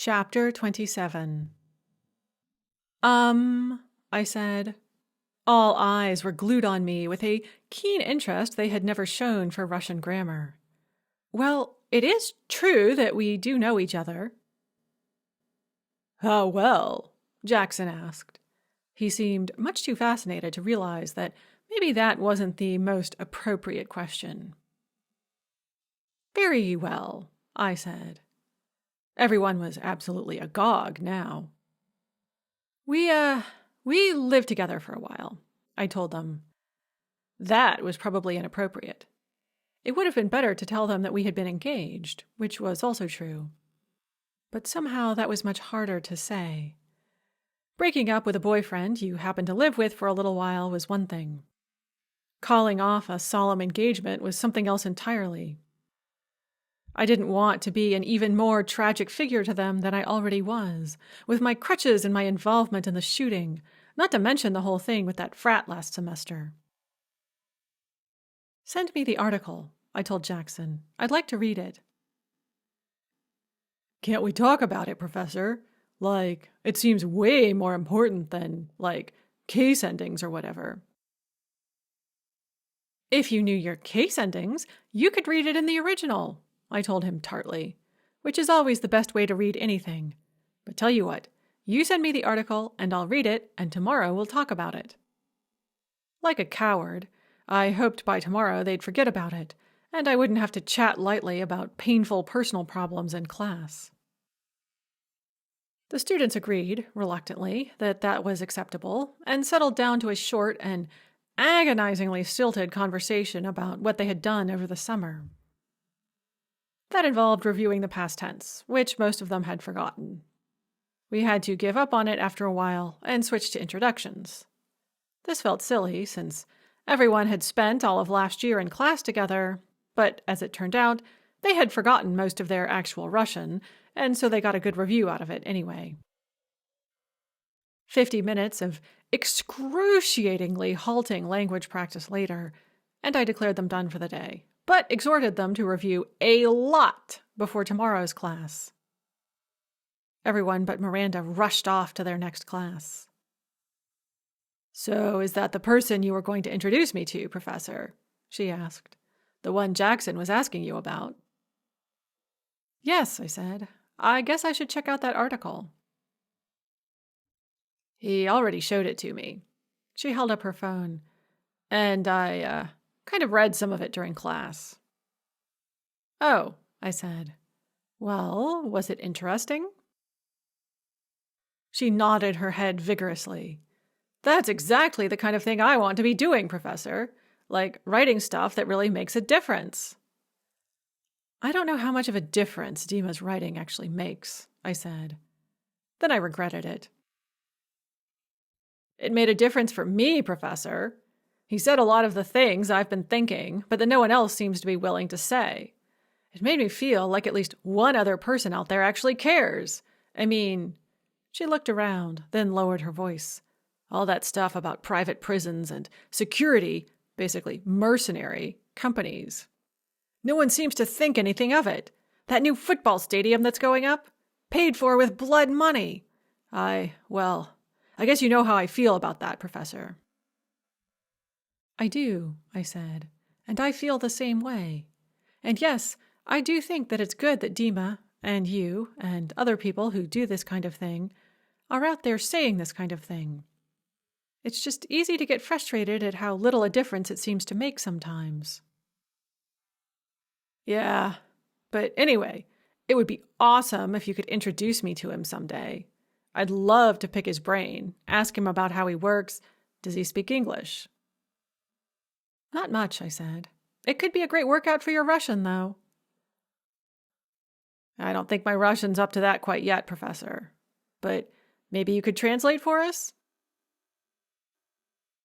Chapter 27. I said. All eyes were glued on me with a keen interest they had never shown for Russian grammar. Well, it is true that we do know each other. How well? Jackson asked. He seemed much too fascinated to realize that maybe that wasn't the most appropriate question. Very well, I said. Everyone was absolutely agog now. We lived together for a while, I told them. That was probably inappropriate. It would have been better to tell them that we had been engaged, which was also true. But somehow that was much harder to say. Breaking up with a boyfriend you happened to live with for a little while was one thing. Calling off a solemn engagement was something else entirely. I didn't want to be an even more tragic figure to them than I already was, with my crutches and my involvement in the shooting, not to mention the whole thing with that frat last semester. Send me the article, I told Jackson. I'd like to read it. Can't we talk about it, Professor? It seems way more important than, case endings or whatever. If you knew your case endings, you could read it in the original, I told him tartly, which is always the best way to read anything. But tell you what, you send me the article and I'll read it, and tomorrow we'll talk about it. Like a coward, I hoped by tomorrow they'd forget about it, and I wouldn't have to chat lightly about painful personal problems in class. The students agreed, reluctantly, that was acceptable, and settled down to a short and agonizingly stilted conversation about what they had done over the summer. That involved reviewing the past tense, which most of them had forgotten. We had to give up on it after a while and switch to introductions. This felt silly, since everyone had spent all of last year in class together, but as it turned out, they had forgotten most of their actual Russian, and so they got a good review out of it anyway. 50 minutes of excruciatingly halting language practice later, and I declared them done for the day, but exhorted them to review a lot before tomorrow's class. Everyone but Miranda rushed off to their next class. So is that the person you were going to introduce me to, Professor? She asked. The one Jackson was asking you about. Yes, I said. I guess I should check out that article. He already showed it to me. She held up her phone, and I kind of read some of it during class. Oh, I said. Well, was it interesting? She nodded her head vigorously. That's exactly the kind of thing I want to be doing, Professor. Writing stuff that really makes a difference. I don't know how much of a difference Dima's writing actually makes, I said. Then I regretted it. It made a difference for me, Professor. He said a lot of the things I've been thinking, but that no one else seems to be willing to say. It made me feel like at least one other person out there actually cares. She looked around, then lowered her voice. All that stuff about private prisons and security, basically mercenary, companies. No one seems to think anything of it. That new football stadium that's going up? Paid for with blood money. I guess you know how I feel about that, Professor. I do, I said, and I feel the same way. And yes, I do think that it's good that Dima, and you, and other people who do this kind of thing, are out there saying this kind of thing. It's just easy to get frustrated at how little a difference it seems to make sometimes. Yeah, but anyway, it would be awesome if you could introduce me to him someday. I'd love to pick his brain, ask him about how he works. Does he speak English? Not much, I said. It could be a great workout for your Russian, though. I don't think my Russian's up to that quite yet, Professor. But maybe you could translate for us?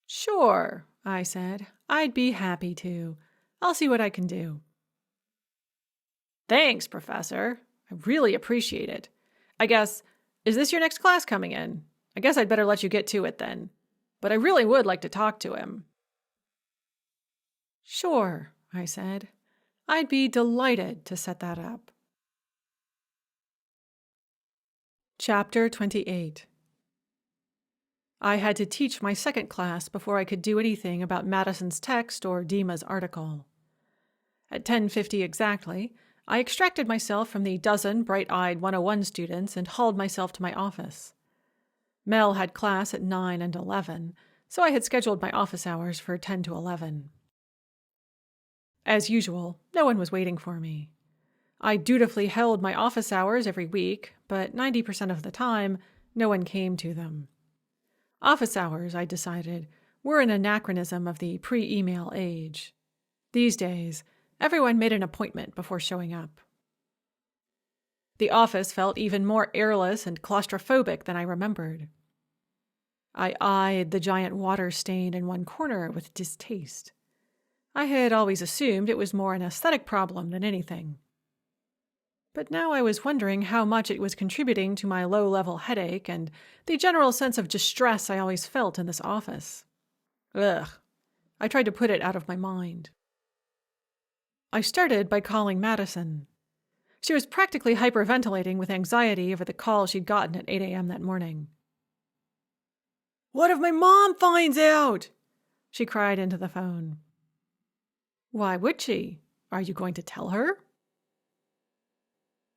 Sure, I said. I'd be happy to. I'll see what I can do. Thanks, Professor. I really appreciate it. Is this your next class coming in? I guess I'd better let you get to it then. But I really would like to talk to him. Sure, I said. I'd be delighted to set that up. Chapter 28. I had to teach my second class before I could do anything about Madison's text or Dima's article. At 10:50 exactly, I extracted myself from the dozen bright-eyed 101 students and hauled myself to my office. Mel had class at 9 and 11, so I had scheduled my office hours for 10 to 11. As usual, no one was waiting for me. I dutifully held my office hours every week, but 90% of the time, no one came to them. Office hours, I decided, were an anachronism of the pre-email age. These days, everyone made an appointment before showing up. The office felt even more airless and claustrophobic than I remembered. I eyed the giant water stain in one corner with distaste. I had always assumed it was more an aesthetic problem than anything. But now I was wondering how much it was contributing to my low-level headache and the general sense of distress I always felt in this office. Ugh. I tried to put it out of my mind. I started by calling Madison. She was practically hyperventilating with anxiety over the call she'd gotten at 8 a.m. that morning. "What if my mom finds out?" she cried into the phone. "Why would she? Are you going to tell her?"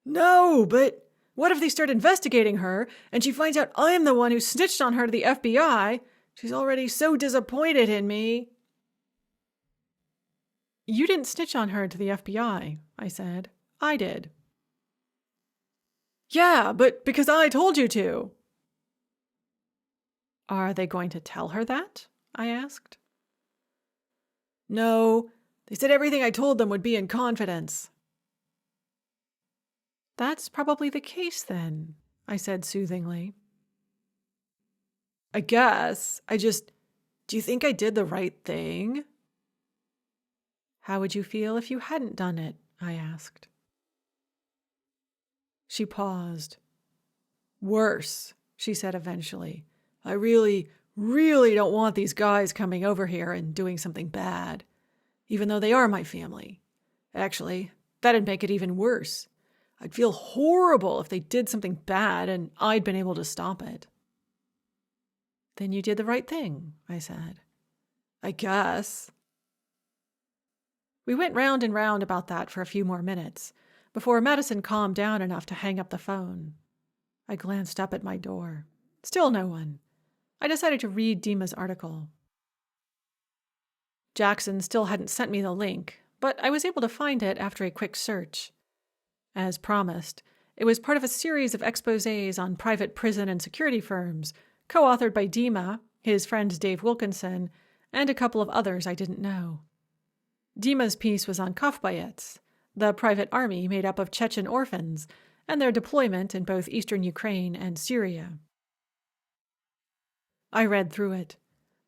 "No, but what if they start investigating her and she finds out I'm the one who snitched on her to the FBI? She's already so disappointed in me." "You didn't snitch on her to the FBI," I said. "I did." "Yeah, but because I told you to." "Are they going to tell her that?" I asked. "No, they said everything I told them would be in confidence." "That's probably the case, then," I said soothingly. "I guess. Do you think I did the right thing?" "How would you feel if you hadn't done it?" I asked. She paused. "Worse," she said eventually. "I really, really don't want these guys coming over here and doing something bad, even though they are my family. Actually, that'd make it even worse. I'd feel horrible if they did something bad and I'd been able to stop it." "Then you did the right thing," I said. "I guess." We went round and round about that for a few more minutes, before Madison calmed down enough to hang up the phone. I glanced up at my door. Still no one. I decided to read Dima's article. Jackson still hadn't sent me the link, but I was able to find it after a quick search. As promised, it was part of a series of exposés on private prison and security firms, co-authored by Dima, his friend Dave Wilkinson, and a couple of others I didn't know. Dima's piece was on Kafbayets, the private army made up of Chechen orphans, and their deployment in both eastern Ukraine and Syria. I read through it.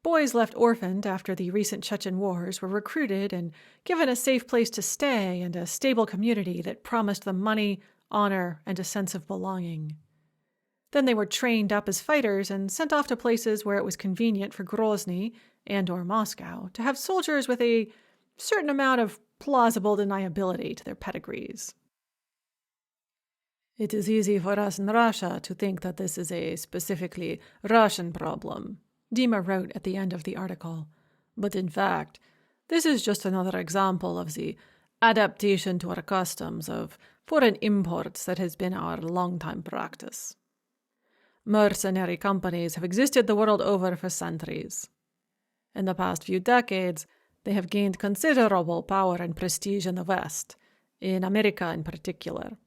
Boys left orphaned after the recent Chechen wars were recruited and given a safe place to stay and a stable community that promised them money, honor, and a sense of belonging. Then they were trained up as fighters and sent off to places where it was convenient for Grozny and/or Moscow to have soldiers with a certain amount of plausible deniability to their pedigrees. "It is easy for us in Russia to think that this is a specifically Russian problem," Dima wrote at the end of the article. "But in fact, this is just another example of the adaptation to our customs of foreign imports that has been our long-time practice. Mercenary companies have existed the world over for centuries. In the past few decades, they have gained considerable power and prestige in the West, in America in particular.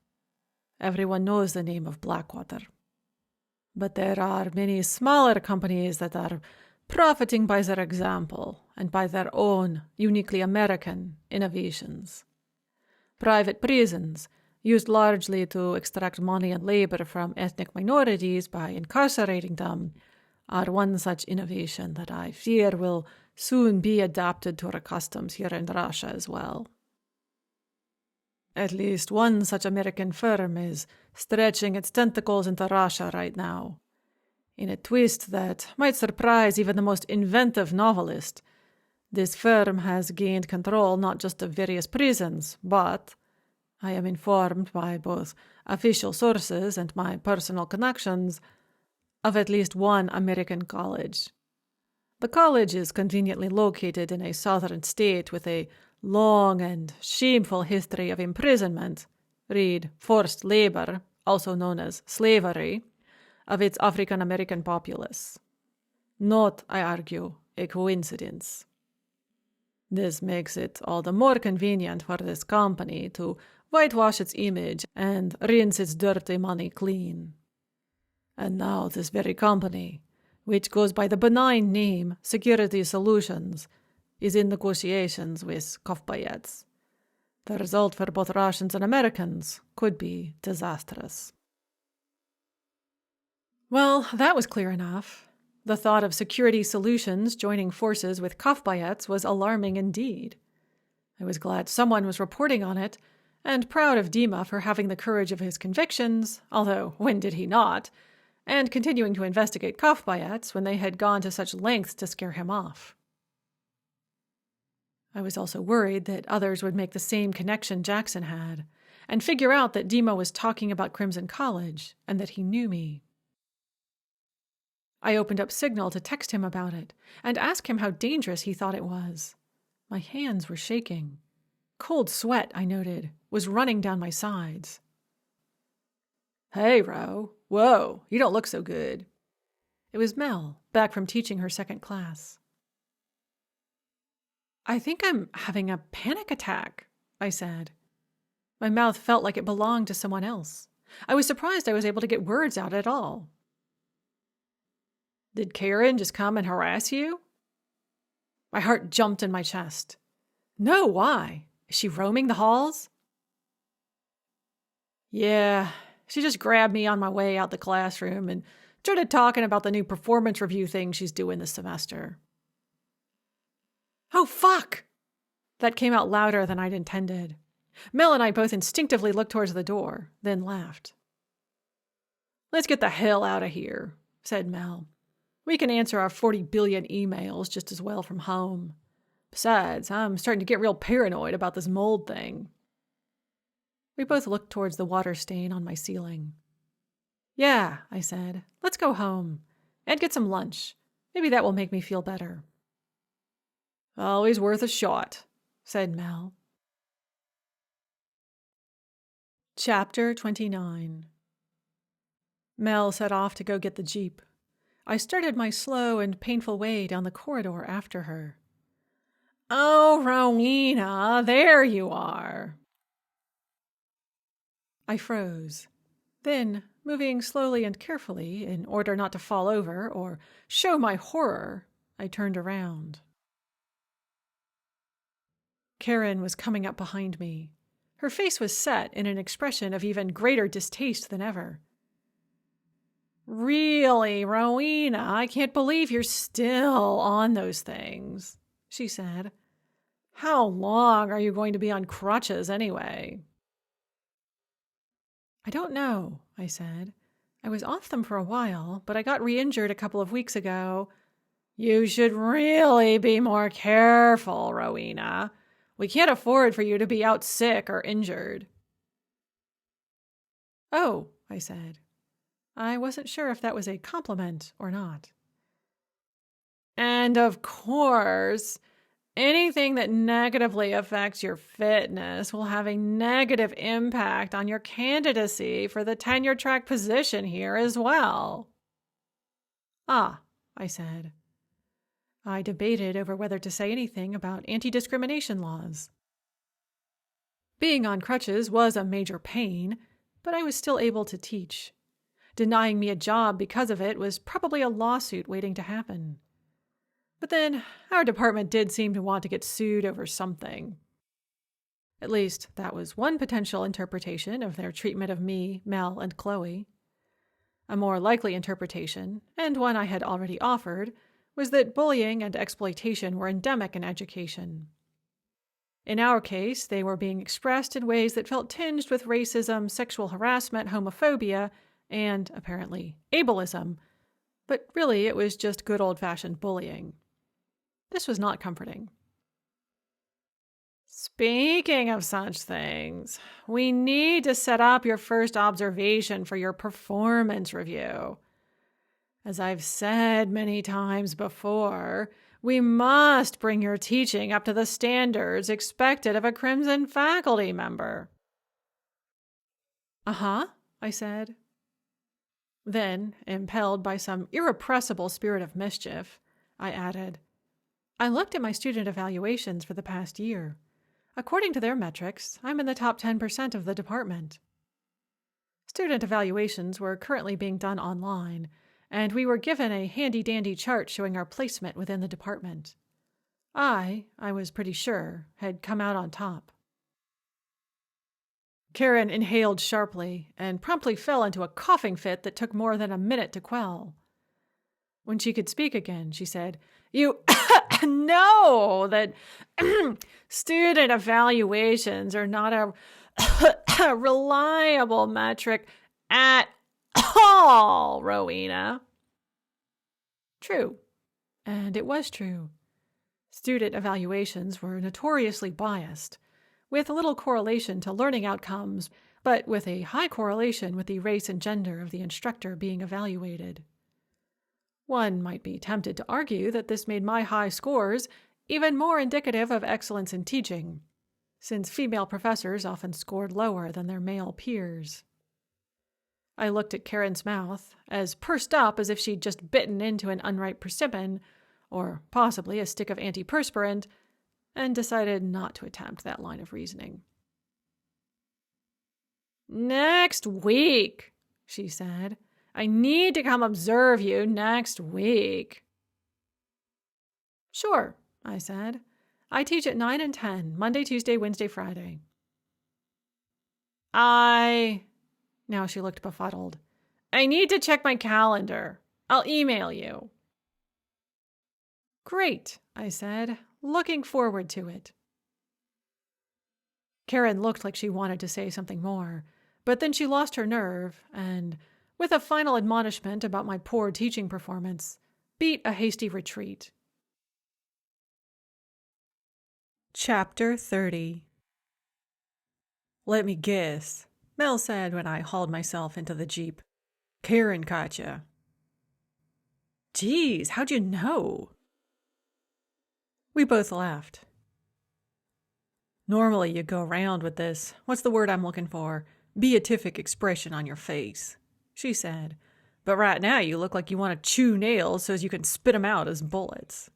Everyone knows the name of Blackwater. But there are many smaller companies that are profiting by their example and by their own uniquely American innovations. Private prisons, used largely to extract money and labor from ethnic minorities by incarcerating them, are one such innovation that I fear will soon be adapted to our customs here in Russia as well. At least one such American firm is stretching its tentacles into Russia right now. In a twist that might surprise even the most inventive novelist, this firm has gained control not just of various prisons, but, I am informed by both official sources and my personal connections, of at least one American college. The college is conveniently located in a southern state with a long and shameful history of imprisonment, read forced labor, also known as slavery, of its African-American populace. Not, I argue, a coincidence. This makes it all the more convenient for this company to whitewash its image and rinse its dirty money clean. And now this very company, which goes by the benign name Security Solutions, is in negotiations with Kovbayets. The result for both Russians and Americans could be disastrous. Well, that was clear enough. The thought of Security Solutions joining forces with Kovbayets was alarming indeed. I was glad someone was reporting on it, and proud of Dima for having the courage of his convictions, although when did he not, and continuing to investigate Kovbayets when they had gone to such lengths to scare him off. I was also worried that others would make the same connection Jackson had, and figure out that Dima was talking about Crimson College, and that he knew me. I opened up Signal to text him about it, and ask him how dangerous he thought it was. My hands were shaking. Cold sweat, I noted, was running down my sides. "Hey, Ro. Whoa, you don't look so good." It was Mel, back from teaching her second class. "I think I'm having a panic attack," I said. My mouth felt like it belonged to someone else. I was surprised I was able to get words out at all. "Did Karen just come and harass you?" My heart jumped in my chest. "No, why? Is she roaming the halls?" "Yeah, she just grabbed me on my way out the classroom and started talking about the new performance review thing she's doing this semester." "Oh, fuck!" That came out louder than I'd intended. Mel and I both instinctively looked towards the door, then laughed. "Let's get the hell out of here," said Mel. "We can answer our 40 billion emails just as well from home. Besides, I'm starting to get real paranoid about this mold thing." We both looked towards the water stain on my ceiling. "Yeah," I said. "Let's go home. And get some lunch. Maybe that will make me feel better." "Always worth a shot," said Mel. Chapter 29. Mel set off to go get the Jeep. I started my slow and painful way down the corridor after her. "Oh, Rowena, there you are." I froze. Then, moving slowly and carefully in order not to fall over or show my horror, I turned around. Karen was coming up behind me. Her face was set in an expression of even greater distaste than ever. "Really, Rowena, I can't believe you're still on those things," she said. "How long are you going to be on crutches anyway?" "I don't know," I said. "I was off them for a while, but I got re-injured a couple of weeks ago." "You should really be more careful, Rowena. We can't afford for you to be out sick or injured." "Oh," I said. I wasn't sure if that was a compliment or not. "And of course, anything that negatively affects your fitness will have a negative impact on your candidacy for the tenure-track position here as well." "Ah," I said. I debated over whether to say anything about anti-discrimination laws. Being on crutches was a major pain, but I was still able to teach. Denying me a job because of it was probably a lawsuit waiting to happen. But then, our department did seem to want to get sued over something. At least, that was one potential interpretation of their treatment of me, Mel, and Chloe. A more likely interpretation, and one I had already offered, was that bullying and exploitation were endemic in education. In our case, they were being expressed in ways that felt tinged with racism, sexual harassment, homophobia, and, apparently, ableism, but really it was just good old-fashioned bullying. This was not comforting. Speaking of such things, we need to set up your first observation for your performance review. As I've said many times before, we must bring your teaching up to the standards expected of a Crimson faculty member. Uh-huh, I said. Then, impelled by some irrepressible spirit of mischief, I added, I looked at my student evaluations for the past year. According to their metrics, I'm in the top 10% of the department. Student evaluations were currently being done online, and we were given a handy-dandy chart showing our placement within the department. I was pretty sure, had come out on top. Karen inhaled sharply and promptly fell into a coughing fit that took more than a minute to quell. When she could speak again, she said, You know that student evaluations are not a reliable metric at all, Rowena. True. And it was true. Student evaluations were notoriously biased, with little correlation to learning outcomes, but with a high correlation with the race and gender of the instructor being evaluated. One might be tempted to argue that this made my high scores even more indicative of excellence in teaching, since female professors often scored lower than their male peers. I looked at Karen's mouth, as pursed up as if she'd just bitten into an unripe persimmon, or possibly a stick of antiperspirant, and decided not to attempt that line of reasoning. Next week, she said. I need to come observe you next week. Sure, I said. I teach at 9 and 10, Monday, Tuesday, Wednesday, Friday. Now she looked befuddled. I need to check my calendar. I'll email you. Great, I said, looking forward to it. Karen looked like she wanted to say something more, but then she lost her nerve and, with a final admonishment about my poor teaching performance, beat a hasty retreat. Chapter 30. Let me guess, Mel said when I hauled myself into the Jeep. Karen caught ya. Geez, how'd you know? We both laughed. Normally you go around with this, what's the word I'm looking for, beatific expression on your face, she said. But right now you look like you want to chew nails so as you can spit 'em out as bullets.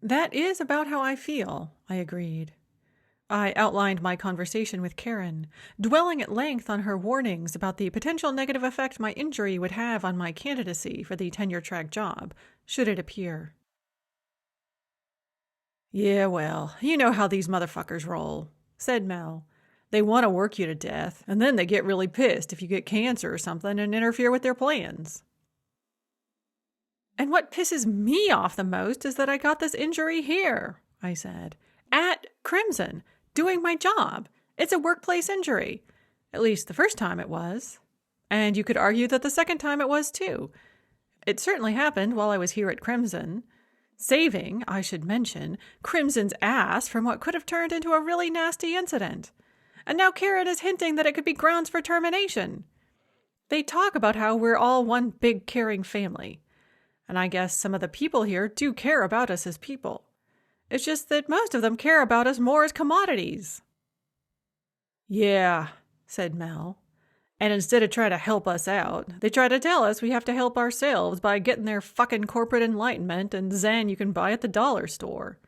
That is about how I feel, I agreed. I outlined my conversation with Karen, dwelling at length on her warnings about the potential negative effect my injury would have on my candidacy for the tenure-track job, should it appear. Yeah, well, you know how these motherfuckers roll, said Mel. They want to work you to death, and then they get really pissed if you get cancer or something and interfere with their plans. And what pisses me off the most is that I got this injury here, I said. At Crimson, doing my job. It's a workplace injury. At least the first time it was. And you could argue that the second time it was too. It certainly happened while I was here at Crimson. Saving, I should mention, Crimson's ass from what could have turned into a really nasty incident. And now Karen is hinting that it could be grounds for termination. They talk about how we're all one big caring family. And I guess some of the people here do care about us as people. It's just that most of them care about us more as commodities. Yeah, said Mel. And instead of trying to help us out, they try to tell us we have to help ourselves by getting their fucking corporate enlightenment and Zen you can buy at the dollar store.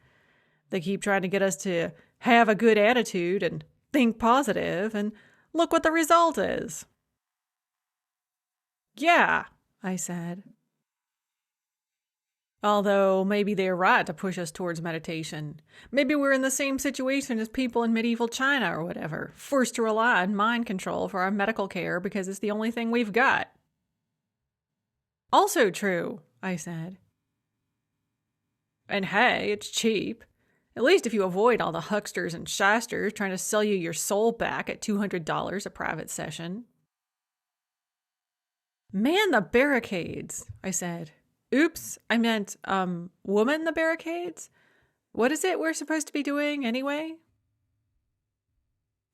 They keep trying to get us to have a good attitude and think positive, and look what the result is. Yeah, I said. Although maybe they're right to push us towards meditation. Maybe we're in the same situation as people in medieval China or whatever, forced to rely on mind control for our medical care because it's the only thing we've got. Also true, I said. And hey, it's cheap. At least if you avoid all the hucksters and shysters trying to sell you your soul back at $200 a private session. Man the barricades, I said. Oops, I meant, woman the barricades? What is it we're supposed to be doing anyway?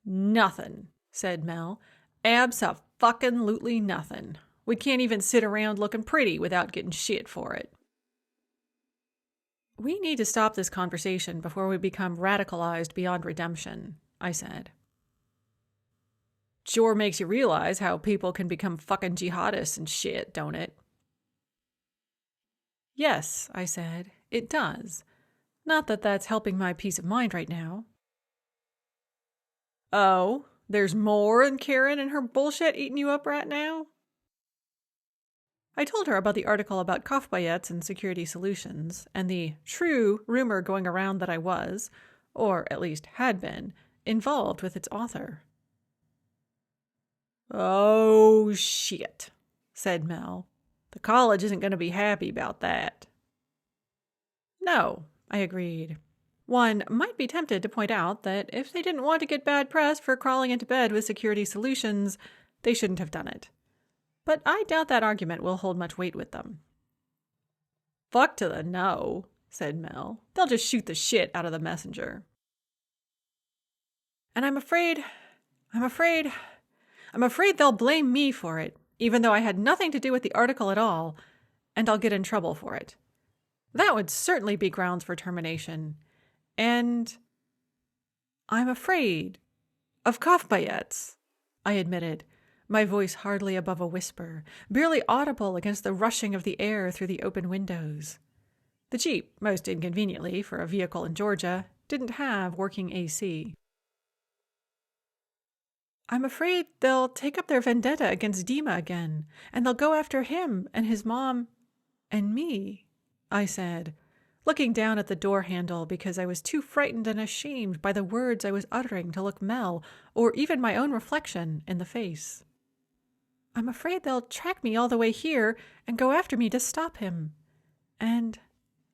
Nothing, said Mel. Abso-fucking-lutely nothing. We can't even sit around looking pretty without getting shit for it. We need to stop this conversation before we become radicalized beyond redemption, I said. Sure makes you realize how people can become fucking jihadists and shit, don't it? Yes, I said, it does. Not that that's helping my peace of mind right now. Oh, there's more than Karen and her bullshit eating you up right now? I told her about the article about Kafbayets and security solutions, and the true rumor going around that I was, or at least had been, involved with its author. Oh, shit, said Mel. The college isn't going to be happy about that. No, I agreed. One might be tempted to point out that if they didn't want to get bad press for crawling into bed with security solutions, they shouldn't have done it. But I doubt that argument will hold much weight with them. Fuck to the no, said Mel. They'll just shoot the shit out of the messenger. And I'm afraid they'll blame me for it, even though I had nothing to do with the article at all, and I'll get in trouble for it. That would certainly be grounds for termination. And I'm afraid of Kafbayets, I admitted, my voice hardly above a whisper, barely audible against the rushing of the air through the open windows. The Jeep, most inconveniently for a vehicle in Georgia, didn't have working AC. I'm afraid they'll take up their vendetta against Dima again, and they'll go after him and his mom and me, I said, looking down at the door handle because I was too frightened and ashamed by the words I was uttering to look Mel, or even my own reflection, in the face. I'm afraid they'll track me all the way here and go after me to stop him. And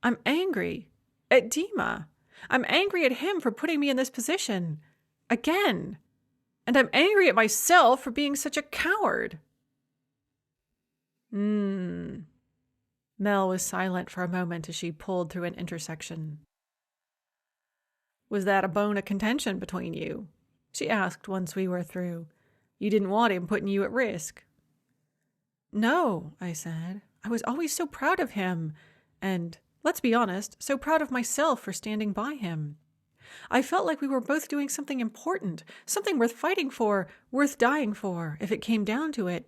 I'm angry at Dima. I'm angry at him for putting me in this position. Again. And I'm angry at myself for being such a coward. Mel was silent for a moment as she pulled through an intersection. Was that a bone of contention between you? She asked once we were through. You didn't want him putting you at risk. No, I said. I was always so proud of him. And, let's be honest, so proud of myself for standing by him. I felt like we were both doing something important, something worth fighting for, worth dying for, if it came down to it.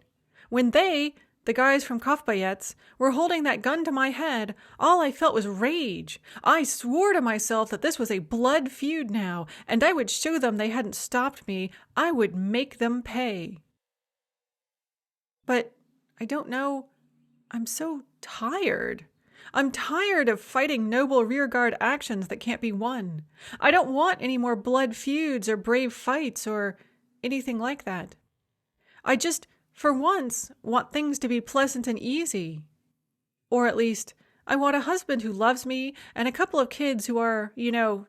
When they, the guys from Kafbayets, were holding that gun to my head, all I felt was rage. I swore to myself that this was a blood feud now, and I would show them they hadn't stopped me. I would make them pay. But I don't know. I'm so tired. I'm tired of fighting noble rearguard actions that can't be won. I don't want any more blood feuds or brave fights or anything like that. I just, for once, want things to be pleasant and easy. Or at least, I want a husband who loves me and a couple of kids who are,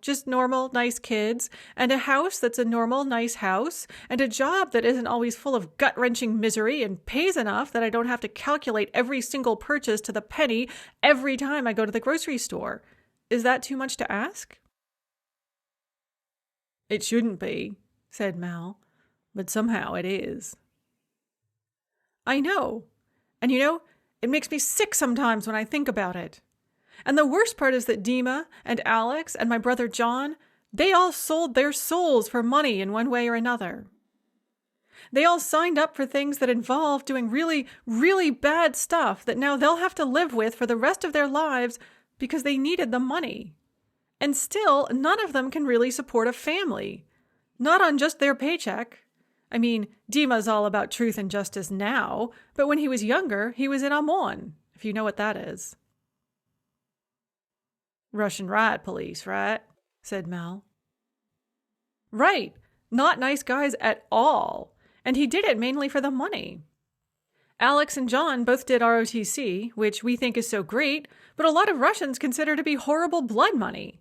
just normal, nice kids, and a house that's a normal, nice house, and a job that isn't always full of gut-wrenching misery and pays enough that I don't have to calculate every single purchase to the penny every time I go to the grocery store. Is that too much to ask? It shouldn't be, said Mel, but somehow it is. I know. And it makes me sick sometimes when I think about it. And the worst part is that Dima and Alex and my brother John, they all sold their souls for money in one way or another. They all signed up for things that involve doing really, really bad stuff that now they'll have to live with for the rest of their lives because they needed the money. And still, none of them can really support a family. Not on just their paycheck. I mean, Dima's all about truth and justice now, but when he was younger, he was in Amon, if you know what that is. Russian riot police, right? Said Mel. Right. Not nice guys at all. And he did it mainly for the money. Alex and John both did ROTC, which we think is so great, but a lot of Russians consider to be horrible blood money.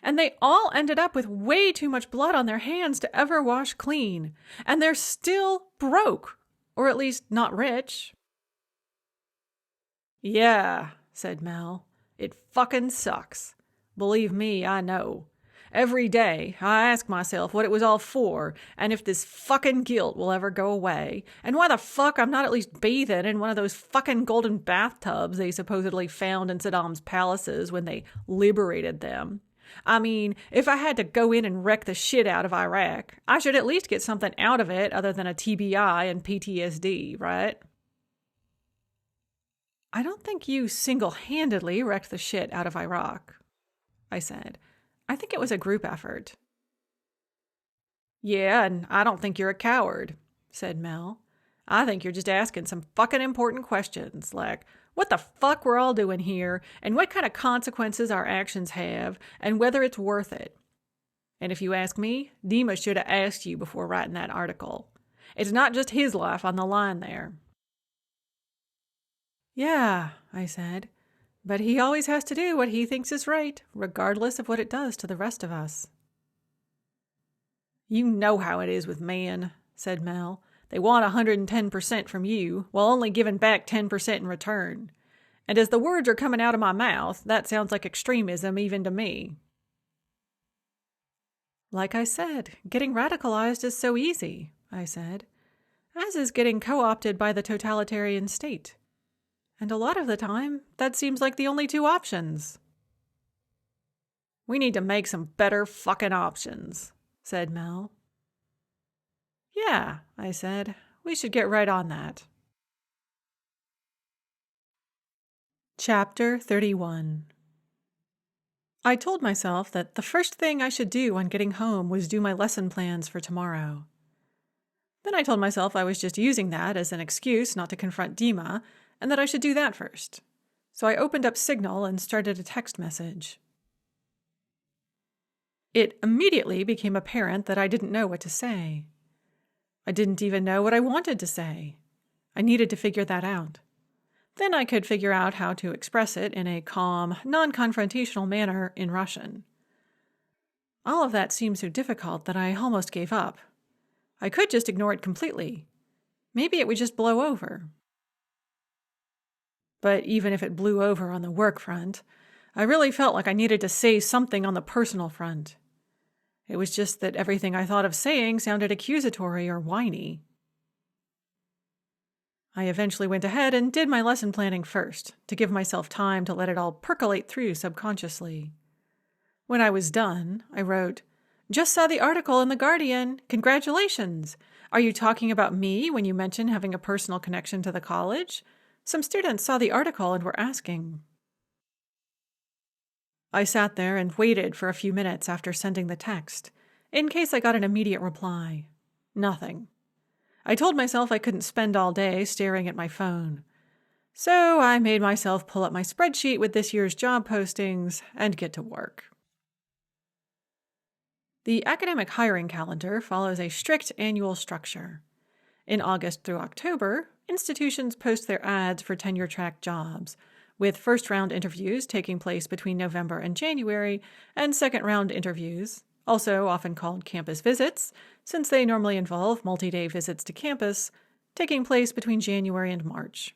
And they all ended up with way too much blood on their hands to ever wash clean. And they're still broke, or at least not rich. Yeah, said Mel. It fucking sucks. Believe me, I know. Every day, I ask myself what it was all for, and if this fucking guilt will ever go away, and why the fuck I'm not at least bathing in one of those fucking golden bathtubs they supposedly found in Saddam's palaces when they liberated them. I mean, if I had to go in and wreck the shit out of Iraq, I should at least get something out of it other than a TBI and PTSD, right? I don't think you single-handedly wrecked the shit out of Iraq, I said. I think it was a group effort. Yeah, and I don't think you're a coward, said Mel. I think you're just asking some fucking important questions, like what the fuck we're all doing here, and what kind of consequences our actions have, and whether it's worth it. And if you ask me, Dima should have asked you before writing that article. It's not just his life on the line there. Yeah, I said. But he always has to do what he thinks is right, regardless of what it does to the rest of us. You know how it is with men, said Mel. They want 110% from you, while only giving back 10% in return. And as the words are coming out of my mouth, that sounds like extremism even to me. Like I said, getting radicalized is so easy, I said, as is getting co-opted by the totalitarian state. And a lot of the time, that seems like the only two options. We need to make some better fucking options, said Mel. Yeah, I said. We should get right on that. Chapter 31. I told myself that the first thing I should do on getting home was do my lesson plans for tomorrow. Then I told myself I was just using that as an excuse not to confront Dima, and that I should do that first. So I opened up Signal and started a text message. It immediately became apparent that I didn't know what to say. I didn't even know what I wanted to say. I needed to figure that out. Then I could figure out how to express it in a calm, non-confrontational manner in Russian. All of that seemed so difficult that I almost gave up. I could just ignore it completely. Maybe it would just blow over. But even if it blew over on the work front, I really felt like I needed to say something on the personal front. It was just that everything I thought of saying sounded accusatory or whiny. I eventually went ahead and did my lesson planning first, to give myself time to let it all percolate through subconsciously. When I was done, I wrote, "Just saw the article in The Guardian. Congratulations! Are you talking about me when you mention having a personal connection to the college? Some students saw the article and were asking." I sat there and waited for a few minutes after sending the text, in case I got an immediate reply. Nothing. I told myself I couldn't spend all day staring at my phone. So I made myself pull up my spreadsheet with this year's job postings and get to work. The academic hiring calendar follows a strict annual structure. In August through October, institutions post their ads for tenure-track jobs, with first-round interviews taking place between November and January, and second-round interviews, also often called campus visits, since they normally involve multi-day visits to campus, taking place between January and March.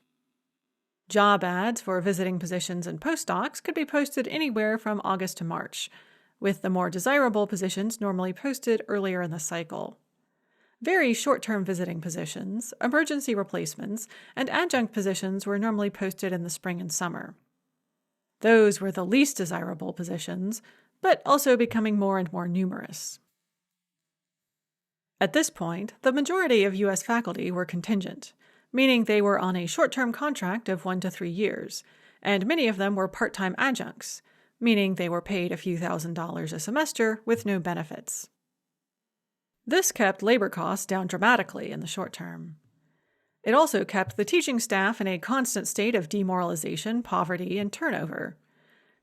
Job ads for visiting positions and postdocs could be posted anywhere from August to March, with the more desirable positions normally posted earlier in the cycle. Very short-term visiting positions, emergency replacements, and adjunct positions were normally posted in the spring and summer. Those were the least desirable positions, but also becoming more and more numerous. At this point, the majority of U.S. faculty were contingent, meaning they were on a short-term contract of 1 to 3 years, and many of them were part-time adjuncts, meaning they were paid a few $1,000s a semester with no benefits. This kept labor costs down dramatically in the short term. It also kept the teaching staff in a constant state of demoralization, poverty, and turnover.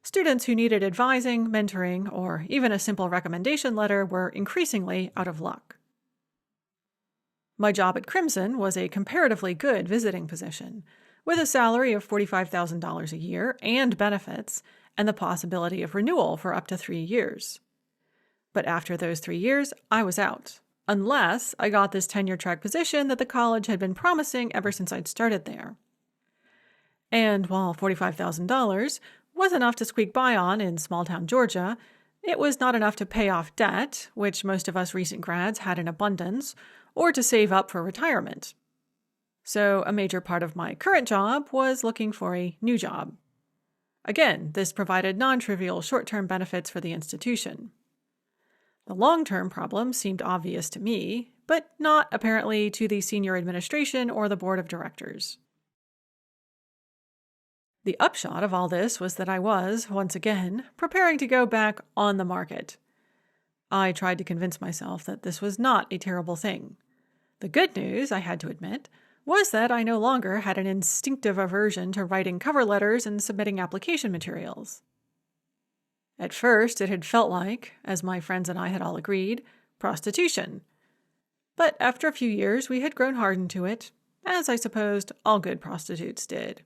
Students who needed advising, mentoring, or even a simple recommendation letter were increasingly out of luck. My job at Crimson was a comparatively good visiting position, with a salary of $45,000 a year and benefits, and the possibility of renewal for up to 3 years. But after those 3 years, I was out, unless I got this tenure-track position that the college had been promising ever since I'd started there. And while $45,000 was enough to squeak by on in small-town Georgia. It was not enough to pay off debt, which most of us recent grads had in abundance, or to save up for retirement. So a major part of my current job was looking for a new job. Again, this provided non-trivial short-term benefits for the institution. The long-term problem seemed obvious to me, but not apparently to the senior administration or the board of directors. The upshot of all this was that I was, once again, preparing to go back on the market. I tried to convince myself that this was not a terrible thing. The good news, I had to admit, was that I no longer had an instinctive aversion to writing cover letters and submitting application materials. At first, it had felt like, as my friends and I had all agreed, prostitution. But after a few years, we had grown hardened to it, as I supposed all good prostitutes did.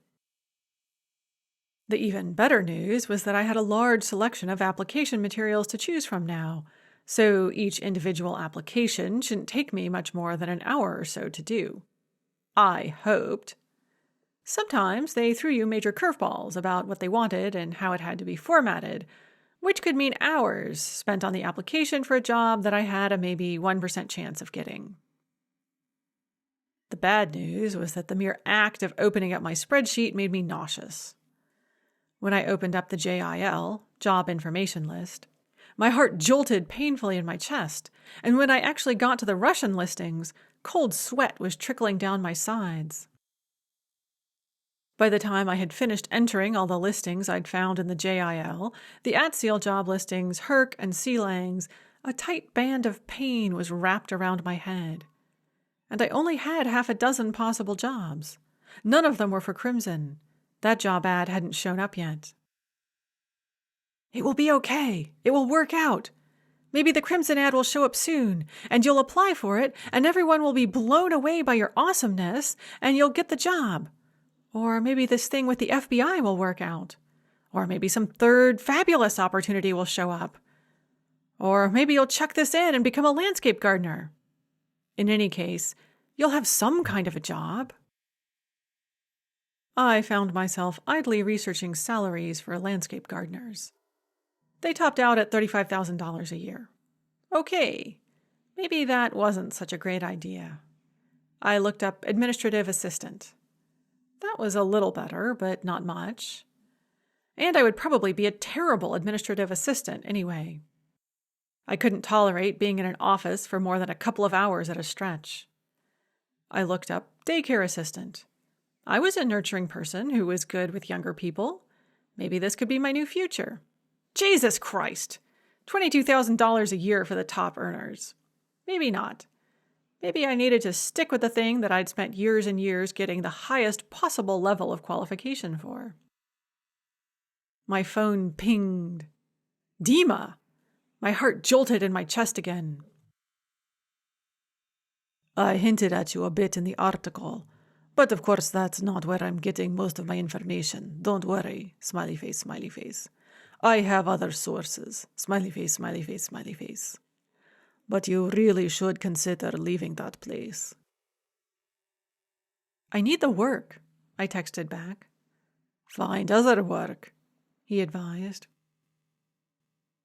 The even better news was that I had a large selection of application materials to choose from now, so each individual application shouldn't take me much more than an hour or so to do. I hoped. Sometimes they threw you major curveballs about what they wanted and how it had to be formatted, which could mean hours spent on the application for a job that I had a maybe 1% chance of getting. The bad news was that the mere act of opening up my spreadsheet made me nauseous. When I opened up the JIL, Job Information List, my heart jolted painfully in my chest, and when I actually got to the Russian listings, cold sweat was trickling down my sides. By the time I had finished entering all the listings I'd found in the JIL, the at-seal job listings, Herc and Sea-Langs, a tight band of pain was wrapped around my head. And I only had half a dozen possible jobs. None of them were for Crimson. That job ad hadn't shown up yet. It will be okay. It will work out. Maybe the Crimson ad will show up soon, and you'll apply for it, and everyone will be blown away by your awesomeness, and you'll get the job. Or maybe this thing with the FBI will work out. Or maybe some third fabulous opportunity will show up. Or maybe you'll chuck this in and become a landscape gardener. In any case, you'll have some kind of a job. I found myself idly researching salaries for landscape gardeners. They topped out at $35,000 a year. Okay, maybe that wasn't such a great idea. I looked up administrative assistant. That was a little better, but not much. And I would probably be a terrible administrative assistant anyway. I couldn't tolerate being in an office for more than a couple of hours at a stretch. I looked up daycare assistant. I was a nurturing person who was good with younger people. Maybe this could be my new future. Jesus Christ! $22,000 a year for the top earners. Maybe not. Maybe I needed to stick with the thing that I'd spent years and years getting the highest possible level of qualification for. My phone pinged. Dima! My heart jolted in my chest again. I hinted at you a bit in the article, but of course that's not where I'm getting most of my information. Don't worry. Smiley face, smiley face. I have other sources. Smiley face, smiley face, smiley face. But you really should consider leaving that place. I need the work, I texted back. Find other work, he advised.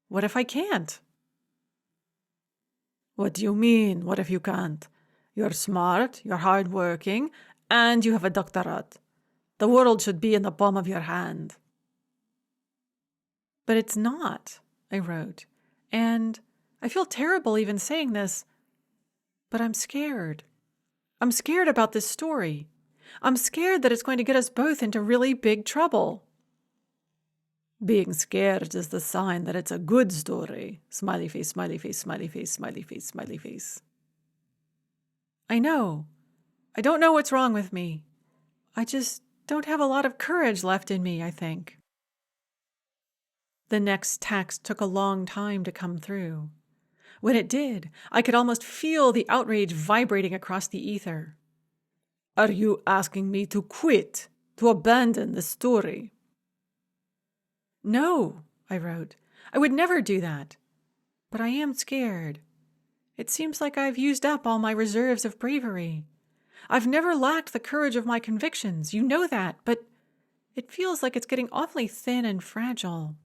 What if I can't? What do you mean, what if you can't? You're smart, you're hardworking, and you have a doctorate. The world should be in the palm of your hand. But it's not, I wrote, and I feel terrible even saying this, but I'm scared. I'm scared about this story. I'm scared that it's going to get us both into really big trouble. Being scared is the sign that it's a good story. Smiley face, smiley face, smiley face, smiley face, smiley face. I know. I don't know what's wrong with me. I just don't have a lot of courage left in me, I think. The next text took a long time to come through. When it did, I could almost feel the outrage vibrating across the ether. Are you asking me to quit, to abandon the story? No, I wrote. I would never do that. But I am scared. It seems like I've used up all my reserves of bravery. I've never lacked the courage of my convictions, you know that, but It feels like it's getting awfully thin and fragile.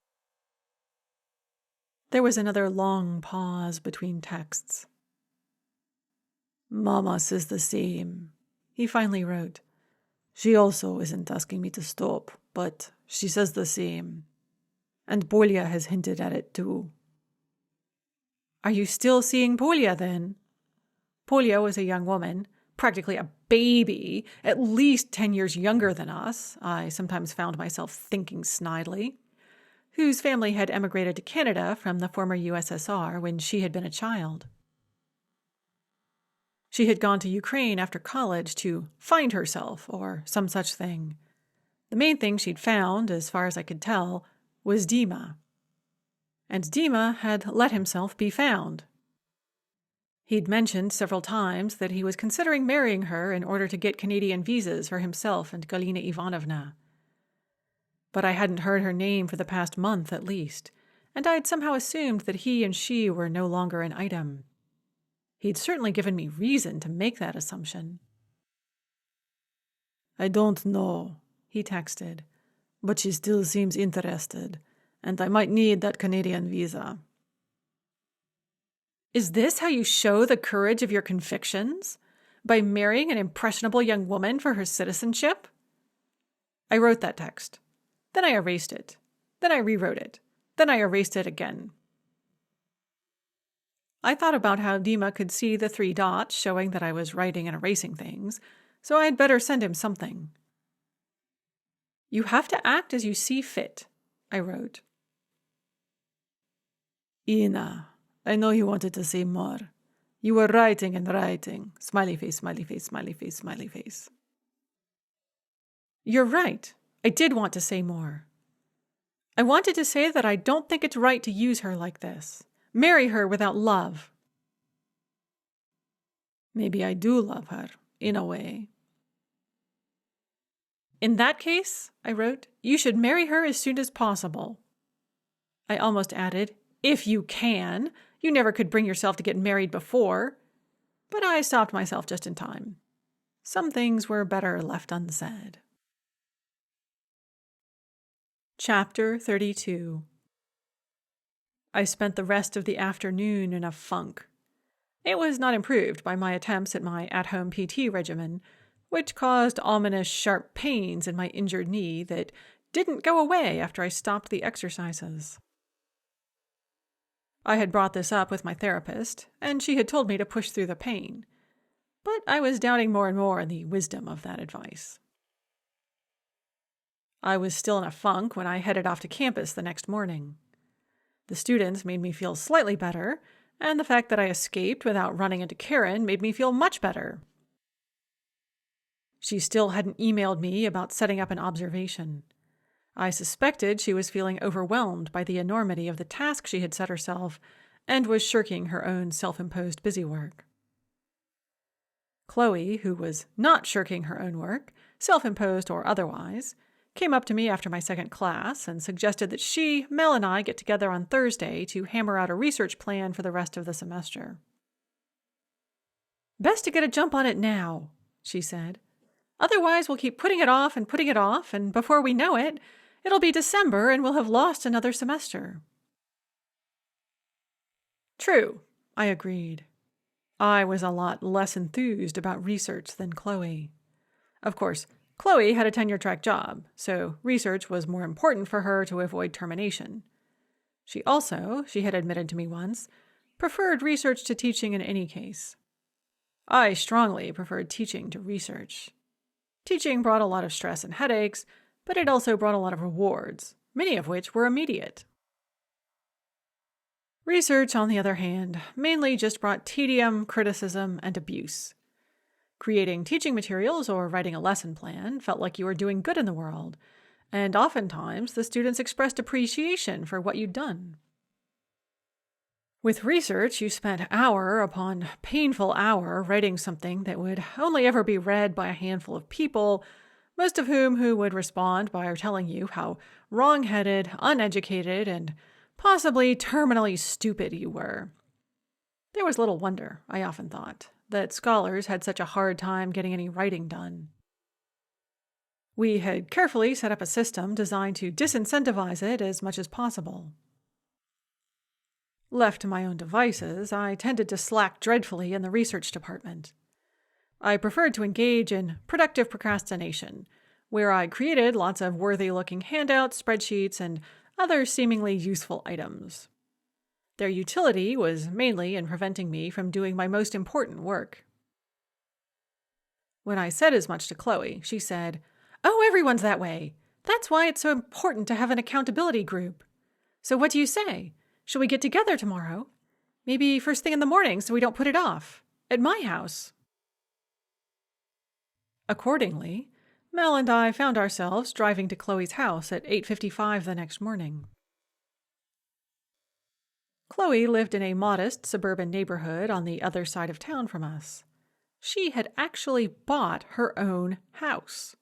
There was another long pause between texts. Mama says the same, he finally wrote. She also isn't asking me to stop, but she says the same. And Polya has hinted at it too. Are you still seeing Polya then? Polya was a young woman, practically a baby, at least 10 years younger than us, I sometimes found myself thinking snidely, whose family had emigrated to Canada from the former USSR when she had been a child. She had gone to Ukraine after college to find herself, or some such thing. The main thing she'd found, as far as I could tell, was Dima. And Dima had let himself be found. He'd mentioned several times that he was considering marrying her in order to get Canadian visas for himself and Galina Ivanovna. But I hadn't heard her name for the past month at least, and I'd somehow assumed that he and she were no longer an item. He'd certainly given me reason to make that assumption. I don't know, he texted, but she still seems interested, and I might need that Canadian visa. Is this how you show the courage of your convictions? By marrying an impressionable young woman for her citizenship? I wrote that text. Then I erased it. Then I rewrote it. Then I erased it again. I thought about how Dima could see the 3 dots showing that I was writing and erasing things, so I'd better send him something. You have to act as you see fit, I wrote. Ina, I know you wanted to say more. You were writing and writing. Smiley face, smiley face, smiley face, smiley face. You're right. I did want to say more. I wanted to say that I don't think it's right to use her like this. Marry her without love. Maybe I do love her, in a way. In that case, I wrote, you should marry her as soon as possible. I almost added, if you can. You never could bring yourself to get married before. But I stopped myself just in time. Some things were better left unsaid. Chapter 32. I spent the rest of the afternoon in a funk. It was not improved by my attempts at my at-home PT regimen, which caused ominous sharp pains in my injured knee that didn't go away after I stopped the exercises. I had brought this up with my therapist, and she had told me to push through the pain, but I was doubting more and more the wisdom of that advice. I was still in a funk when I headed off to campus the next morning. The students made me feel slightly better, and the fact that I escaped without running into Karen made me feel much better. She still hadn't emailed me about setting up an observation. I suspected she was feeling overwhelmed by the enormity of the task she had set herself and was shirking her own self-imposed busy work. Chloe, who was not shirking her own work, self-imposed or otherwise, came up to me after my second class and suggested that she, Mel, and I get together on Thursday to hammer out a research plan for the rest of the semester. Best to get a jump on it now, she said. Otherwise, we'll keep putting it off, and before we know it, it'll be December and we'll have lost another semester. True, I agreed. I was a lot less enthused about research than Chloe. Of course, Chloe had a tenure-track job, so research was more important for her to avoid termination. She had admitted to me once, preferred research to teaching in any case. I strongly preferred teaching to research. Teaching brought a lot of stress and headaches, but it also brought a lot of rewards, many of which were immediate. Research, on the other hand, mainly just brought tedium, criticism, and abuse. Creating teaching materials or writing a lesson plan felt like you were doing good in the world, and oftentimes the students expressed appreciation for what you'd done. With research, you spent hour upon painful hour writing something that would only ever be read by a handful of people, most of whom would respond by telling you how wrong-headed, uneducated, and possibly terminally stupid you were. There was little wonder, I often thought, that scholars had such a hard time getting any writing done. We had carefully set up a system designed to disincentivize it as much as possible. Left to my own devices, I tended to slack dreadfully in the research department. I preferred to engage in productive procrastination, where I created lots of worthy-looking handouts, spreadsheets, and other seemingly useful items. Their utility was mainly in preventing me from doing my most important work. When I said as much to Chloe, she said, "Oh, everyone's that way. That's why it's so important to have an accountability group. So what do you say? Shall we get together tomorrow? Maybe first thing in the morning so we don't put it off. At my house." Accordingly, Mel and I found ourselves driving to Chloe's house at 8:55 the next morning. Chloe lived in a modest suburban neighborhood on the other side of town from us. She had actually bought her own house.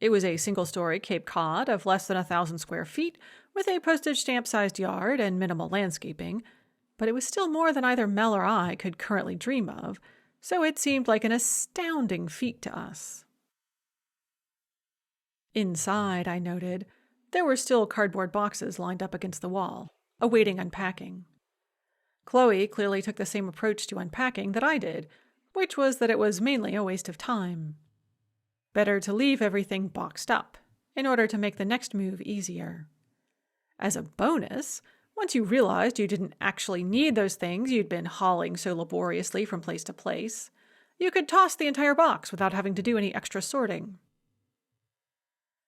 It was a single-story Cape Cod of less than 1,000 square feet with a postage stamp-sized yard and minimal landscaping, but it was still more than either Mel or I could currently dream of, so it seemed like an astounding feat to us. Inside, I noted, there were still cardboard boxes lined up against the wall, awaiting unpacking. Chloe clearly took the same approach to unpacking that I did, which was that it was mainly a waste of time. Better to leave everything boxed up, in order to make the next move easier. As a bonus, once you realized you didn't actually need those things you'd been hauling so laboriously from place to place, you could toss the entire box without having to do any extra sorting.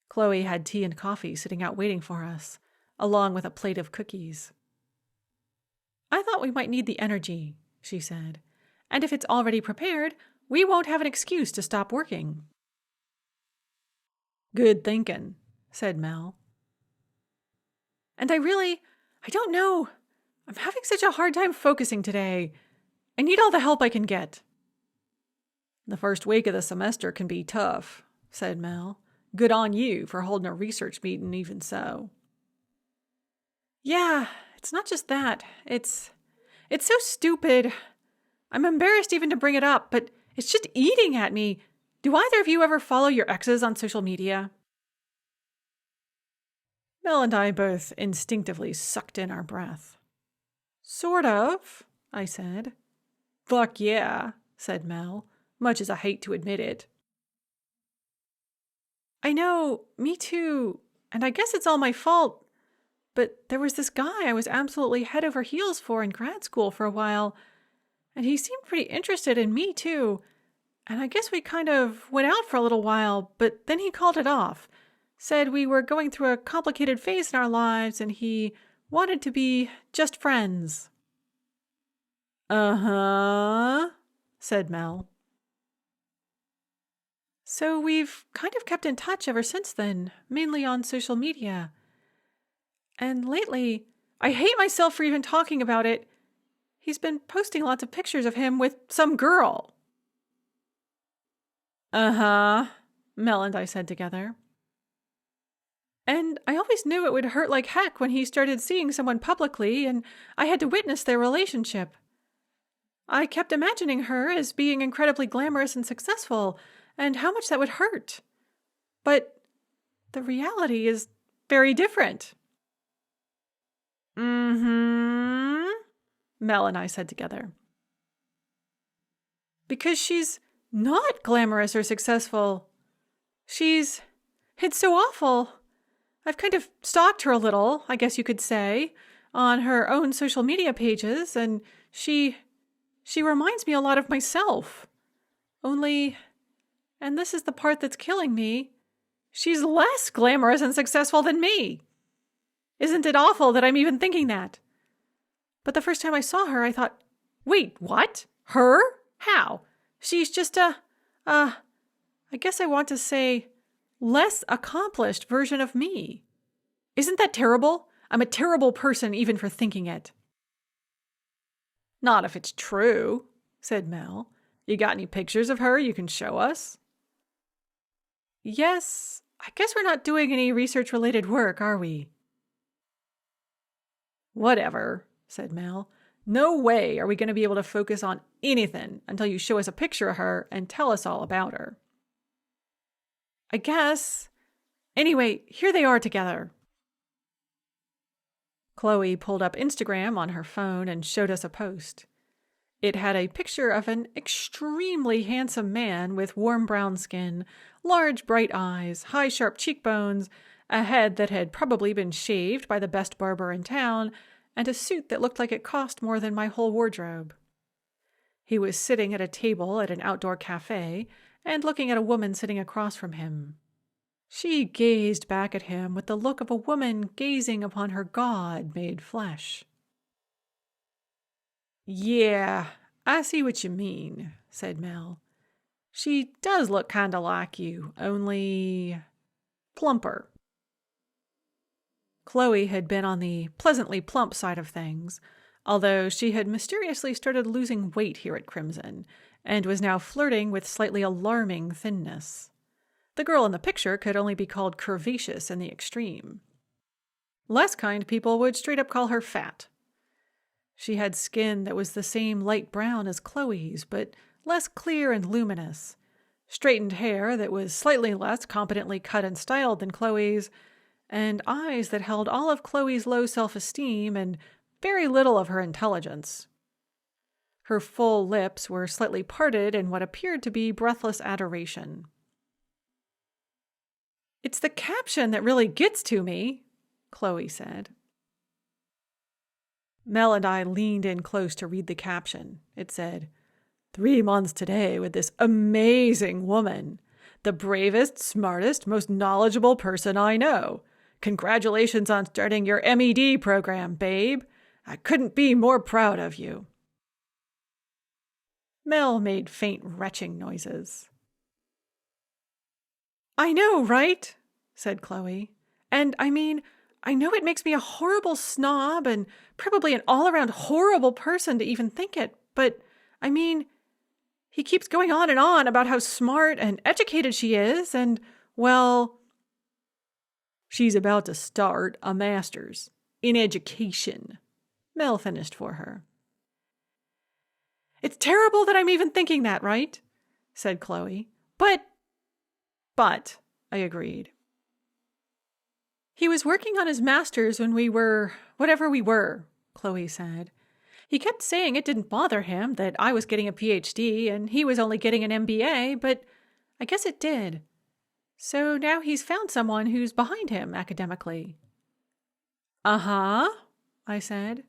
Chloe had tea and coffee sitting out waiting for us, along with a plate of cookies. "I thought we might need the energy," she said, "and if it's already prepared, we won't have an excuse to stop working." "Good thinking," said Mel. "And I don't know. I'm having such a hard time focusing today. I need all the help I can get." "The first week of the semester can be tough," said Mel. "Good on you for holding a research meeting even so." "Yeah, it's not just that. It's so stupid. I'm embarrassed even to bring it up, but it's just eating at me. Do either of you ever follow your exes on social media?" Mel and I both instinctively sucked in our breath. "Sort of," I said. "Fuck yeah," said Mel, much as I hate to admit it. "I know, me too, and I guess it's all my fault, but there was this guy I was absolutely head over heels for in grad school for a while, and he seemed pretty interested in me too, and I guess we kind of went out for a little while, but then he called it off. Said we were going through a complicated phase in our lives and he wanted to be just friends." "Uh-huh," said Mel. "So we've kind of kept in touch ever since then, mainly on social media. And lately, I hate myself for even talking about it. He's been posting lots of pictures of him with some girl." "Uh-huh," Mel and I said together. "And I always knew it would hurt like heck when he started seeing someone publicly and I had to witness their relationship. I kept imagining her as being incredibly glamorous and successful, and how much that would hurt. But the reality is very different." "Mm-hmm," Mel and I said together. "Because she's not glamorous or successful. It's so awful. I've kind of stalked her a little, I guess you could say, on her own social media pages, and she reminds me a lot of myself. Only, and this is the part that's killing me, she's less glamorous and successful than me. Isn't it awful that I'm even thinking that? But the first time I saw her, I thought, wait, what? Her? How? She's just I guess I want to say, less accomplished version of me. Isn't that terrible? I'm a terrible person even for thinking it." "Not if it's true," said Mel. "You got any pictures of her you can show us?" "Yes, I guess we're not doing any research-related work, are we?" "Whatever," said Mel. "No way are we going to be able to focus on anything until you show us a picture of her and tell us all about her." I guess. Anyway, here they are together. Chloe pulled up Instagram on her phone and showed us a post. It had a picture of an extremely handsome man with warm brown skin, large bright eyes, high sharp cheekbones, a head that had probably been shaved by the best barber in town, and a suit that looked like it cost more than my whole wardrobe. He was sitting at a table at an outdoor cafe and looking at a woman sitting across from him. She gazed back at him with the look of a woman gazing upon her God made flesh. "Yeah, I see what you mean," said Mel. "She does look kinda like you, only plumper." Chloe had been on the pleasantly plump side of things, although she had mysteriously started losing weight here at Crimson, and was now flirting with slightly alarming thinness. The girl in the picture could only be called curvaceous in the extreme. Less kind people would straight up call her fat. She had skin that was the same light brown as Chloe's, but less clear and luminous, straightened hair that was slightly less competently cut and styled than Chloe's, and eyes that held all of Chloe's low self-esteem and very little of her intelligence. Her full lips were slightly parted in what appeared to be breathless adoration. "It's the caption that really gets to me," Chloe said. Mel and I leaned in close to read the caption. It said, "3 months today with this amazing woman. The bravest, smartest, most knowledgeable person I know. Congratulations on starting your MED program, babe. I couldn't be more proud of you." Mel made faint retching noises. "I know, right?" said Chloe. "And I mean, I know it makes me a horrible snob and probably an all-around horrible person to even think it, but I mean, he keeps going on and on about how smart and educated she is, and, well, she's about to start a master's in education," Mel finished for her. "It's terrible that I'm even thinking that, right?" said Chloe. But, I agreed. "He was working on his master's when we were whatever we were," Chloe said. "He kept saying it didn't bother him that I was getting a PhD and he was only getting an MBA, but I guess it did. So now he's found someone who's behind him academically." "Uh-huh," I said.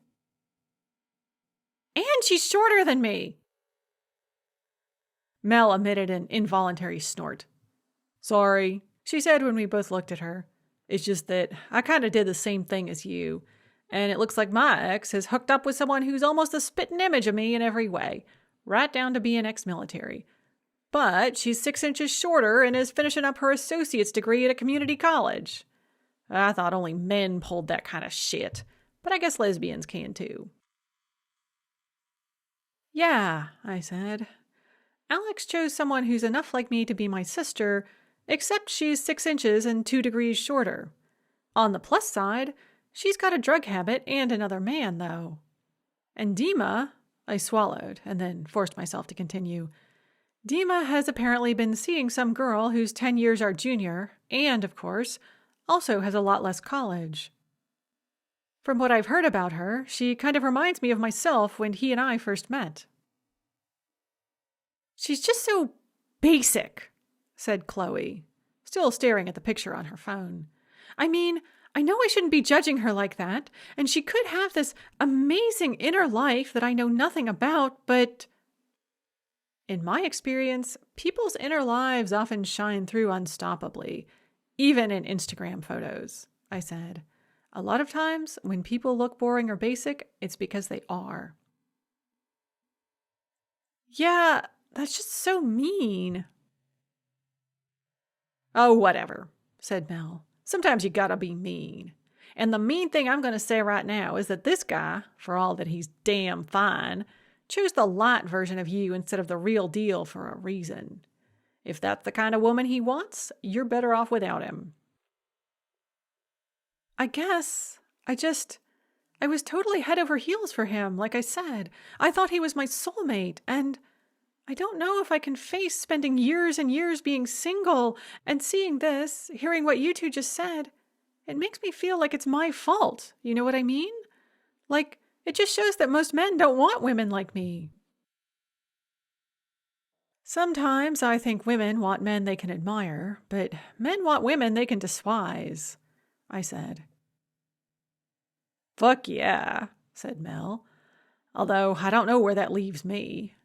"And she's shorter than me." Mel emitted an involuntary snort. "Sorry," she said when we both looked at her. "It's just that I kind of did the same thing as you, and it looks like my ex has hooked up with someone who's almost a spitting image of me in every way, right down to being ex-military. But she's 6 inches shorter and is finishing up her associate's degree at a community college. I thought only men pulled that kind of shit, but I guess lesbians can too." "Yeah," I said. "Alex chose someone who's enough like me to be my sister, except she's 6 inches and 2 degrees shorter. On the plus side, she's got a drug habit and another man, though. And Dima," I swallowed and then forced myself to continue. "Dima has apparently been seeing some girl who's 10 years our junior, and, of course, also has a lot less college. From what I've heard about her, she kind of reminds me of myself when he and I first met." "She's just so basic," said Chloe, still staring at the picture on her phone. "I mean, I know I shouldn't be judging her like that, and she could have this amazing inner life that I know nothing about, but in my experience, people's inner lives often shine through unstoppably, even in Instagram photos," I said. "A lot of times, when people look boring or basic, it's because they are." "Yeah, that's just so mean." "Oh, whatever," said Mel. "Sometimes you gotta be mean. And the mean thing I'm gonna say right now is that this guy, for all that he's damn fine, chose the light version of you instead of the real deal for a reason. If that's the kind of woman he wants, you're better off without him." "I guess. I was totally head over heels for him, like I said. I thought he was my soulmate, and I don't know if I can face spending years and years being single and seeing this, hearing what you two just said. It makes me feel like it's my fault. You know what I mean? Like, it just shows that most men don't want women like me. Sometimes I think women want men they can admire, but men want women they can despise, I said. Fuck yeah, said Mel. Although I don't know where that leaves me.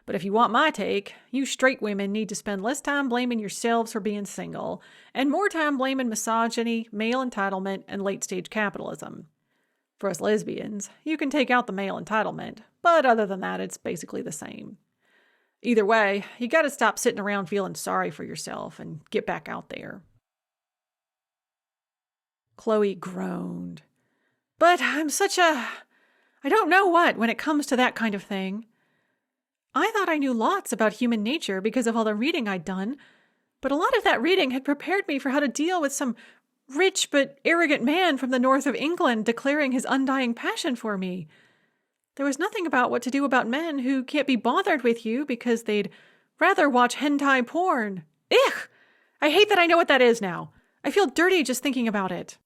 But if you want my take, you straight women need to spend less time blaming yourselves for being single and more time blaming misogyny, male entitlement, and late-stage capitalism. For us lesbians, you can take out the male entitlement, but other than that, it's basically the same. Either way, you gotta stop sitting around feeling sorry for yourself and get back out there. Chloe groaned. But I'm such a... I don't know what when it comes to that kind of thing. I thought I knew lots about human nature because of all the reading I'd done, but a lot of that reading had prepared me for how to deal with some rich but arrogant man from the north of England declaring his undying passion for me. There was nothing about what to do about men who can't be bothered with you because they'd rather watch hentai porn. Ugh! I hate that I know what that is now. I feel dirty just thinking about it.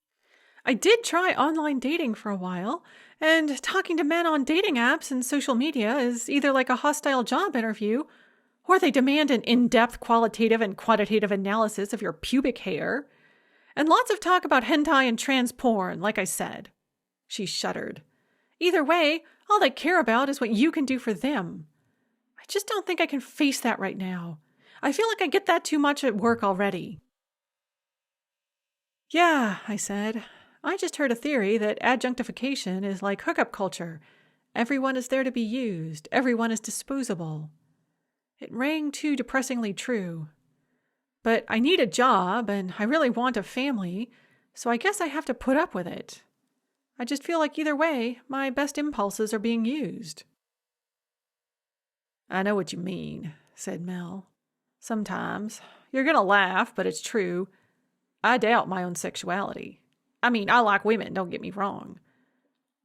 I did try online dating for a while, and talking to men on dating apps and social media is either like a hostile job interview, or they demand an in-depth qualitative and quantitative analysis of your pubic hair. And lots of talk about hentai and trans porn, like I said. She shuddered. Either way, all they care about is what you can do for them. I just don't think I can face that right now. I feel like I get that too much at work already. Yeah, I said. I just heard a theory that adjunctification is like hookup culture. Everyone is there to be used. Everyone is disposable. It rang too depressingly true. But I need a job, and I really want a family, so I guess I have to put up with it. I just feel like either way, my best impulses are being used. I know what you mean, said Mel. Sometimes. You're going to laugh, but it's true. I doubt my own sexuality. I mean, I like women, don't get me wrong.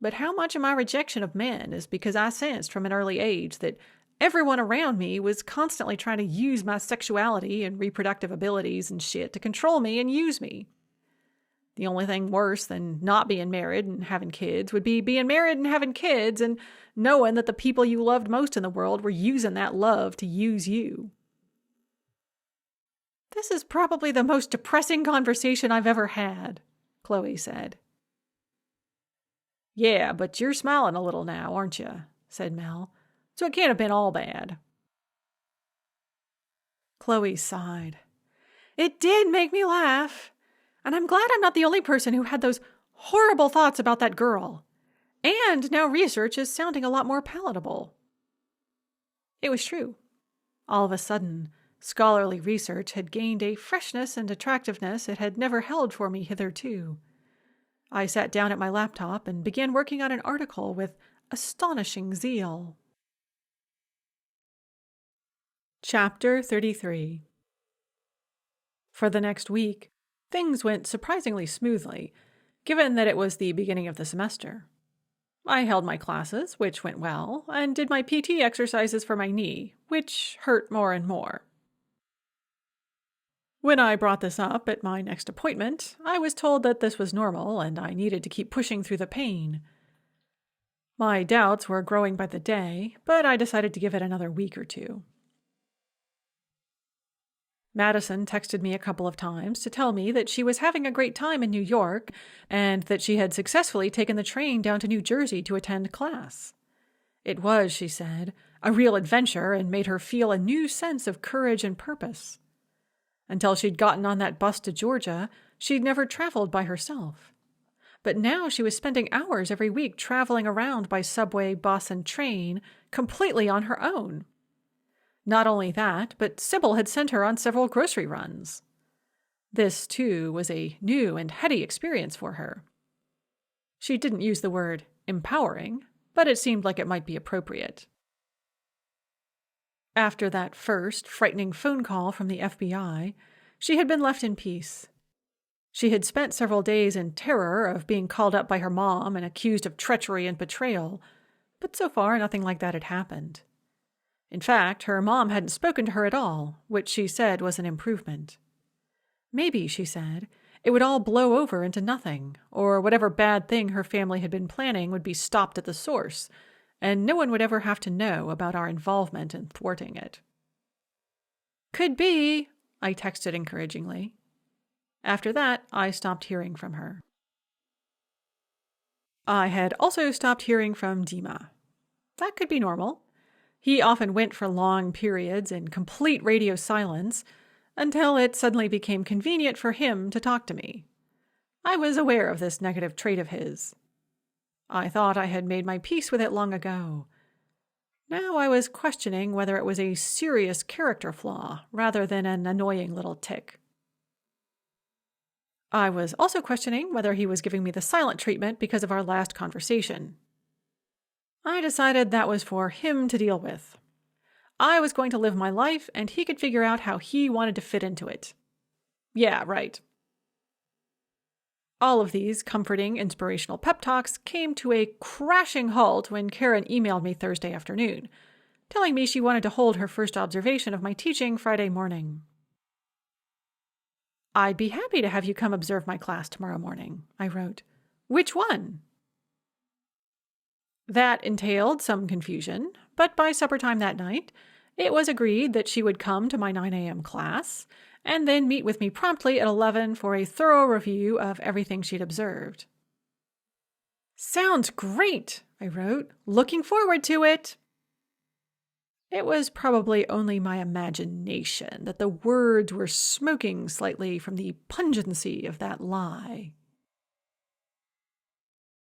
But how much of my rejection of men is because I sensed from an early age that everyone around me was constantly trying to use my sexuality and reproductive abilities and shit to control me and use me. The only thing worse than not being married and having kids would be being married and having kids and knowing that the people you loved most in the world were using that love to use you. This is probably the most depressing conversation I've ever had, Chloe said. Yeah, but you're smiling a little now, aren't you? Said Mel. So it can't have been all bad. Chloe sighed. It did make me laugh. And I'm glad I'm not the only person who had those horrible thoughts about that girl. And now research is sounding a lot more palatable. It was true. All of a sudden, scholarly research had gained a freshness and attractiveness it had never held for me hitherto. I sat down at my laptop and began working on an article with astonishing zeal. Chapter 33. For the next week, things went surprisingly smoothly, given that it was the beginning of the semester. I held my classes, which went well, and did my PT exercises for my knee, which hurt more and more. When I brought this up at my next appointment, I was told that this was normal and I needed to keep pushing through the pain. My doubts were growing by the day, but I decided to give it another week or two. Madison texted me a couple of times to tell me that she was having a great time in New York and that she had successfully taken the train down to New Jersey to attend class. It was, she said, a real adventure and made her feel a new sense of courage and purpose. Until she'd gotten on that bus to Georgia, she'd never traveled by herself. But now she was spending hours every week traveling around by subway, bus, and train, completely on her own. Not only that, but Sybil had sent her on several grocery runs. This, too, was a new and heady experience for her. She didn't use the word empowering, but it seemed like it might be appropriate. After that first frightening phone call from the FBI, she had been left in peace. She had spent several days in terror of being called up by her mom and accused of treachery and betrayal, but so far nothing like that had happened. In fact, her mom hadn't spoken to her at all, which she said was an improvement. Maybe, she said, it would all blow over into nothing, or whatever bad thing her family had been planning would be stopped at the source, and no one would ever have to know about our involvement in thwarting it. Could be, I texted encouragingly. After that, I stopped hearing from her. I had also stopped hearing from Dima. That could be normal. He often went for long periods in complete radio silence until it suddenly became convenient for him to talk to me. I was aware of this negative trait of his. I thought I had made my peace with it long ago. Now I was questioning whether it was a serious character flaw rather than an annoying little tic. I was also questioning whether he was giving me the silent treatment because of our last conversation. I decided that was for him to deal with. I was going to live my life, and he could figure out how he wanted to fit into it. Yeah, right. All of these comforting, inspirational pep talks came to a crashing halt when Karen emailed me Thursday afternoon, telling me she wanted to hold her first observation of my teaching Friday morning. I'd be happy to have you come observe my class tomorrow morning, I wrote. Which one? That entailed some confusion, but by supper time that night, it was agreed that she would come to my 9 a.m. class and then meet with me promptly at 11 for a thorough review of everything she'd observed. Sounds great, I wrote. Looking forward to it. It was probably only my imagination that the words were smoking slightly from the pungency of that lie.